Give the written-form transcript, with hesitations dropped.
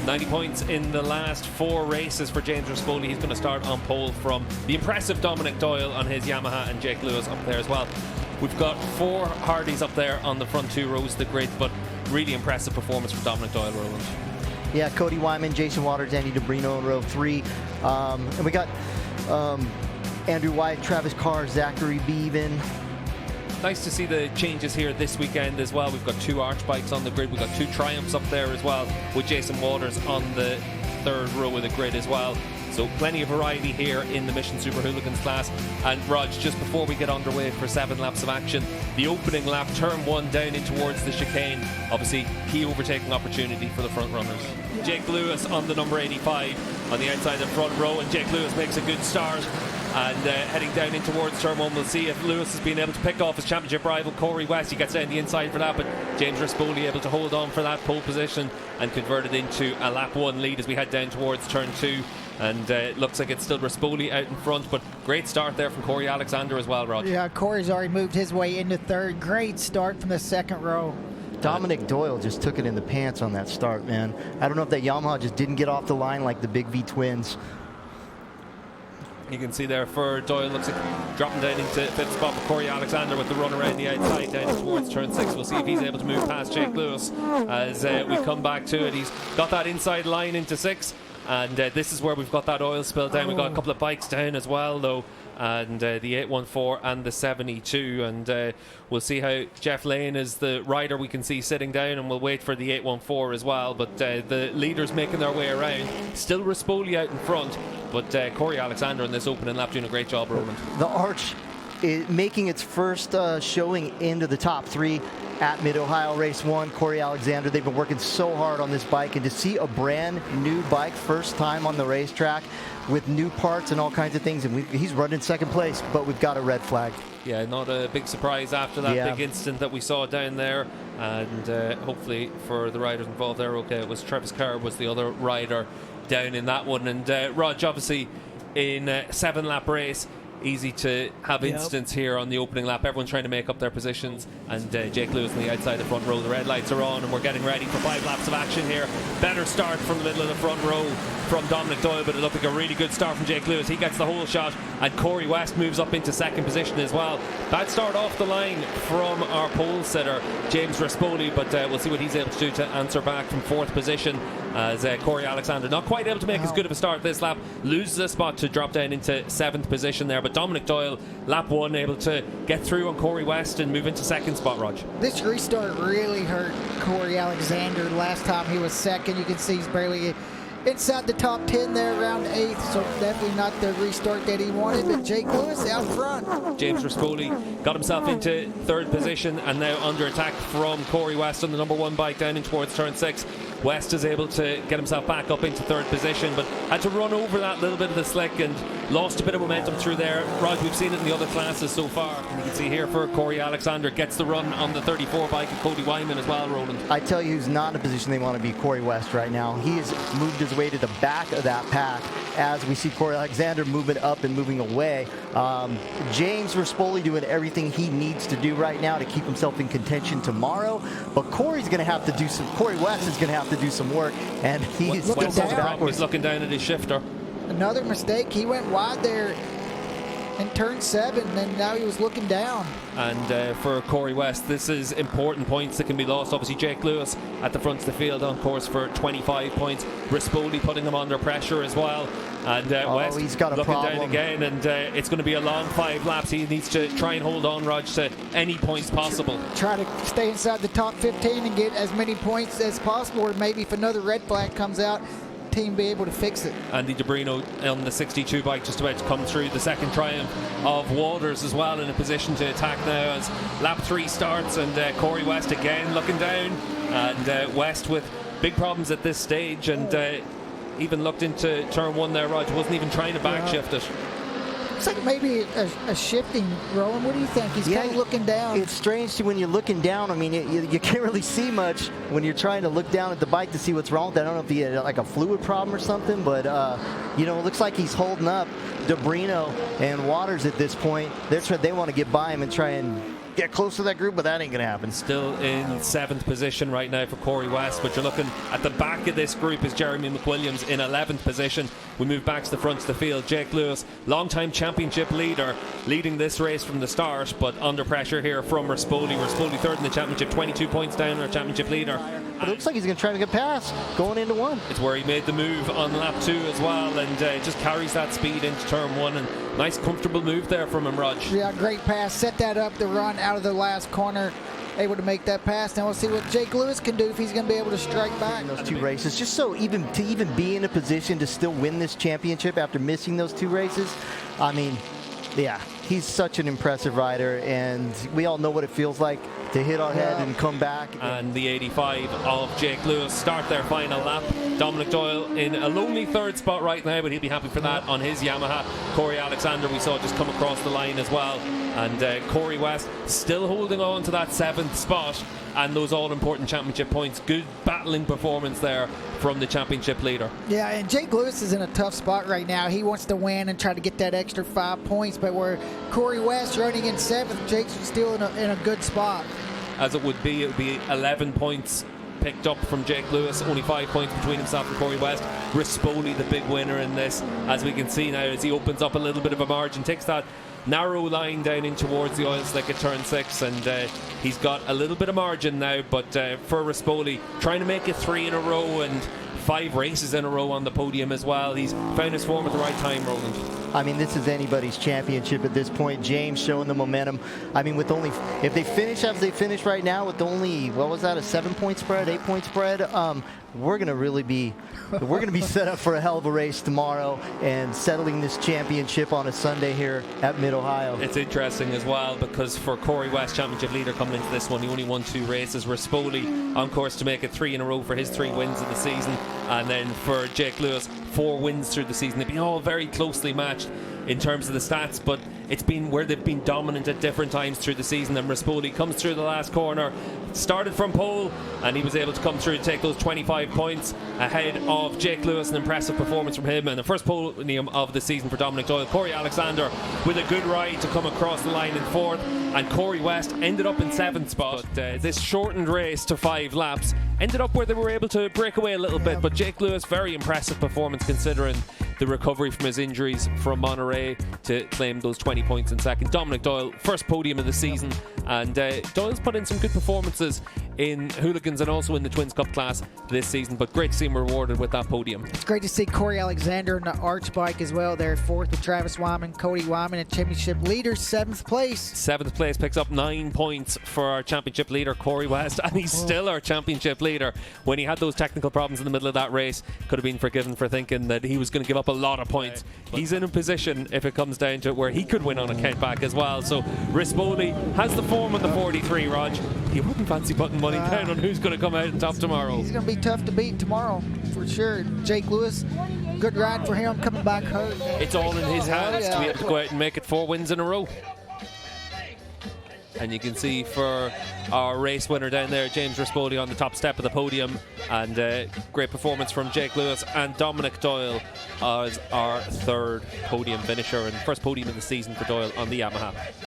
90 points in the last 4 races for James Rispoli. He's going to start on pole from the impressive Dominic Doyle on his Yamaha, and Jake Lewis up there as well. We've got 4 Hardys up there on the front 2 rows of the grid, but really impressive performance from Dominic Doyle, Roland. Yeah, Cody Wyman, Jason Waters, Andy DeBrino in row 3. And we got Andrew White, Travis Carr, Zachary Beaven. Nice to see the changes here this weekend as well. We've got 2 Arch bikes on the grid. We've got 2 Triumphs up there as well, with Jason Waters on the 3rd row of the grid as well. So plenty of variety here in the Mission Super Hooligans class. And Raj, just before we get underway for 7 laps of action, the opening lap, turn 1 down in towards the chicane. Obviously, key overtaking opportunity for the front runners. Yeah. Jake Lewis on the number 85 on the outside of the front row, and Jake Lewis makes a good start. And heading down in towards turn 1, we'll see if Lewis has been able to pick off his championship rival Corey West. He gets down the inside for that, but James Rispoli able to hold on for that pole position and convert it into a lap 1 lead as we head down towards turn 2. And it looks like it's still Rispoli out in front, but great start there from Corey Alexander as well, Rod. Yeah, Corey's already moved his way into 3rd. Great start from the 2nd row. Dominic Doyle just took it in the pants on that start, man. I don't know if that Yamaha just didn't get off the line like the Big V twins. You can see there for Doyle, looks like dropping down into 5th spot for Corey Alexander with the run around the outside down towards turn 6. We'll see if he's able to move past Jake Lewis as we come back to it. He's got that inside line into 6, and this is where we've got that oil spill down. We've got a couple of bikes down as well though, and the 814 and the 72, and we'll see how Jeff Lane is the rider we can see sitting down, and we'll wait for the 814 as well. But the leaders making their way around, still Rispoli out in front, but Corey Alexander in this opening lap doing a great job, Roland. The Arch is making its first showing into the top 3 at Mid-Ohio Race 1. Corey Alexander, they've been working so hard on this bike, and to see a brand new bike first time on the racetrack with new parts and all kinds of things, and he's running 2nd place, but we've got a red flag. Yeah, not a big surprise after that big incident that we saw down there, and hopefully for the riders involved there, okay, it was Travis Carr was the other rider down in that one. And Raj, obviously in a 7-lap race, easy to have incidents here on the opening lap. Everyone's trying to make up their positions, and Jake Lewis on the outside the front row. The red lights are on, and we're getting ready for 5 laps of action here. Better start from the middle of the front row from Dominic Doyle, but it looked like a really good start from Jake Lewis. He gets the whole shot, and Corey West moves up into 2nd position as well. Bad start off the line from our pole sitter James Rispoli, but we'll see what he's able to do to answer back from 4th position, as Corey Alexander not quite able to make as good of a start this lap, loses a spot to drop down into 7th position there. But Dominic Doyle, lap 1, able to get through on Corey West and move into 2nd spot, Raj. This restart really hurt Corey Alexander. Last time he was 2nd. You can see he's barely inside the top 10 there, around 8th, so definitely not the restart that he wanted. But Jake Lewis out front. James Rispoli got himself into 3rd position, and now under attack from Corey West on the number 1 bike down in towards turn 6. West is able to get himself back up into 3rd position, but had to run over that little bit of the slick and lost a bit of momentum through there. Rod, we've seen it in the other classes so far. And you can see here for Corey Alexander, gets the run on the 34 bike of Cody Wyman as well, Roland. I tell you who's not in a position they want to be, Corey West right now. He has moved his way to the back of that pack as we see Corey Alexander moving up and moving away. James Rispoli doing everything he needs to do right now to keep himself in contention tomorrow, but Corey West is going to have to do some work, and he's still going backwards. He's looking down at his shifter. Another mistake. He went wide there in turn 7, and now he was looking down. And for Corey West, this is important points that can be lost. Obviously, Jake Lewis at the front of the field on course for 25 points. Rispoli putting him under pressure as well. And West he's got a looking problem down again, and it's going to be a long 5 laps. He needs to try and hold on, Raj, to any points possible. Try to stay inside the top 15 and get as many points as possible, or maybe if another red flag comes out, team be able to fix it. Andy DeBrino on the 62 bike just about to come through the 2nd triumph of Waters as well, in a position to attack now as lap 3 starts, and Corey West again looking down, and West with big problems at this stage, and even looked into turn 1 there, Raj, wasn't even trying to back shift it. It's like maybe a shifting, Rowan. What do you think? He's kind of looking down. It's strange when you're looking down. I mean, you can't really see much when you're trying to look down at the bike to see what's wrong with it. I don't know if he had like a fluid problem or something, but it looks like he's holding up DeBrino and Waters at this point. They want to get by him and try and get close to that group, but that ain't going to happen. Still in 7th position right now for Corey West, but you're looking at the back of this group is Jeremy McWilliams in 11th position. We move back to the front of the field. Jake Lewis, long-time championship leader, leading this race from the start, but under pressure here from Rispoli. Rispoli third in the championship, 22 points down, our championship leader. But it looks like he's going to try to get past going into 1. It's where he made the move on lap 2 as well, and just carries that speed into turn 1, and nice comfortable move there from him, Raj. Yeah, great pass. Set that up to run out of the last corner. Able to make that pass. Now we'll see what Jake Lewis can do if he's going to be able to strike back. Those 2 races, just so even be in a position to still win this championship after missing those 2 races. I mean, yeah, he's such an impressive rider, and we all know what it feels like to hit our head and come back. And the 85 of Jake Lewis start their final lap. Dominic Doyle in a lonely 3rd spot right now, but he'll be happy for that on his Yamaha. Corey Alexander we saw just come across the line as well. And Corey West still holding on to that 7th spot and those all-important championship points. Good battling performance there from the championship leader. Yeah, and Jake Lewis is in a tough spot right now. He wants to win and try to get that extra 5 points, but where Corey West running in 7th, Jake's still in a good spot. As it would be 11 points picked up from Jake Lewis, only 5 points between himself and Corey West. Rispoli the big winner in this, as we can see now, as he opens up a little bit of a margin, takes that narrow line down in towards the oil slick at turn 6, and he's got a little bit of margin now, but for Rispoli, trying to make it 3 in a row and 5 races in a row on the podium as well. He's found his form at the right time, Roland. I mean, this is anybody's championship at this point. James showing the momentum. I mean, with only, if they finish as they finish right now with only, what was that, a 7-point spread, 8-point spread, we're going to really be, we're going to be set up for a hell of a race tomorrow and settling this championship on a Sunday here at Mid-Ohio. It's interesting as well because for Corey West, championship leader coming into this one, he only won 2 races. Rispoli on course to make it 3 in a row for his 3 wins of the season, and then for Jake Lewis, 4 wins through the season. They've been all very closely matched in terms of the stats, but it's been where they've been dominant at different times through the season. And Rispoli comes through the last corner, started from pole, and he was able to come through and take those 25 points ahead of Jake Lewis. An impressive performance from him, and the first podium of the season for Dominic Doyle. Corey Alexander with a good ride to come across the line in 4th, and Corey West ended up in 7th spot. But this shortened race to 5 laps ended up where they were able to break away a little bit, but Jake Lewis, very impressive performance considering the recovery from his injuries from Monterey to claim those 20 points in 2nd. Dominic Doyle, first podium of the season, and Doyle's put in some good performances in Hooligans and also in the Twins Cup class this season, but great to see him rewarded with that podium. It's great to see Corey Alexander in the Arch bike as well there, 4th with Travis Wyman, Cody Wyman, and championship leader, 7th place. 7th place picks up 9 points for our championship leader, Corey West, and he's still our championship leader. When he had those technical problems in the middle of that race, could have been forgiven for thinking that he was going to give up a lot of points. He's in a position, if it comes down to it, where he could win on a count back as well. So Rispoli has the form on the 43, Raj. He wouldn't fancy putting money down on who's going to come out on top tomorrow. He's going to be tough to beat tomorrow, for sure. Jake Lewis, good ride for him, coming back hurt. It's all in his hands to be able to go out and make it 4 wins in a row. And you can see for our race winner down there, James Rispoli on the top step of the podium, and great performance from Jake Lewis and Dominic Doyle as our 3rd podium finisher and first podium of the season for Doyle on the Yamaha.